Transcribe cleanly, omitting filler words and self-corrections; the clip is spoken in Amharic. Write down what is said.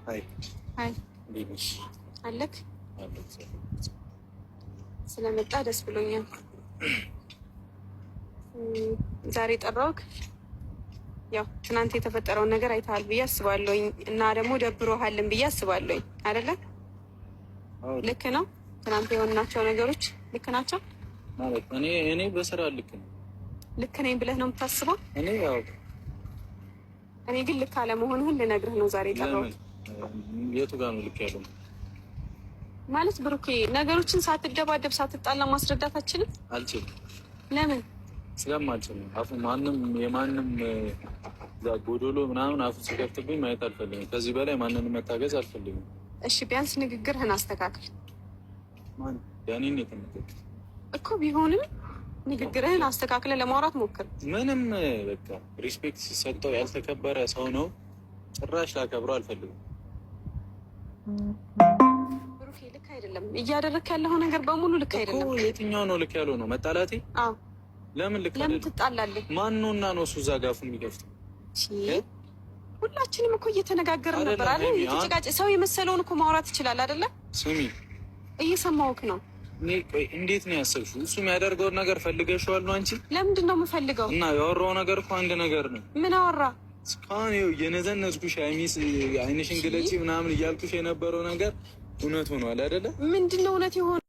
ሃይ ሃይ ዲኒሽ አለክ ስለመጣ ደስ ብሎኛል። ዛሬ ጠራውክ ያው ትናንት የተፈጠረውን ነገር አይተሃል ብዬ አስባለሁኝ እና ደግሞ ደብሮሃልን ብዬ አስባለሁኝ አይደለ? ልክ ነው። ትናንት የሆናቸው ነገሮች ልክ ናቸው ማለት እኔ በስራ ልክ ነኝ ብለህ ነው የምታስበው? እኔ ግን ልክ አለመሆንህን ልነግርህ ነው ዛሬ የጠራሁት። የቱ ጋር ነው ልክ ያለው? ማለት ብሩኬ ነገሮችን ሳትደባደብ ሳትጣላ ማስረዳት አትችልም? አልችልም። ለምን? ስለማልችል ነው። አፉ ማንም የማንም ጎዶሎ ምናምን አፉ ሲከፍትብኝ ማየት አልፈልግም። ከዚህ በላይ ማንንም መታገዝ አልፈልግም። እሺ ቢያንስ ንግግርህን አስተካክል። ማን ያኔን የተነገረ እኮ ቢሆንም ንግግርህን አስተካክለ ለማውራት ሞክር። ምንም በቃ ሪስፔክት ሲሰጠው ያልተከበረ ሰው ነው። ጭራሽ ላከብረው አልፈልግም። ብሩኬ ልክ አይደለም እያደረክ ያለው ነገር በሙሉ ልክ አይደለም። የትኛው ነው ልክ ያለው ነው? መጣላቴ? አዎ። ለምን ልክ ለምን ትጣላለህ? ማን ነውና ነው እሱ እዛ ጋር አፉን የሚከፍተው? ሁላችንም እኮ እየተነጋገርን ነበር አይደል? እየተጨቃጨ ሰው የመሰለውን እኮ ማውራት ይችላል አይደለ? ስሚ፣ እየሰማሁህ ነው። እንዴት ነው ያሰብሽው? እሱ የሚያደርገውን ነገር ፈልገሽዋል ነው አንቺ? ለምንድን ነው የምፈልገው? እና ያወራው ነገር እኮ አንድ ነገር ነው። ምን አወራ? እስካሁን የነዘነዝኩሽ አይሚስ አይንሽን ግለጪ ምናምን እያልኩሽ የነበረው ነገር እውነት ሆኗል አይደለ? ምንድን ነው እውነት የሆነ?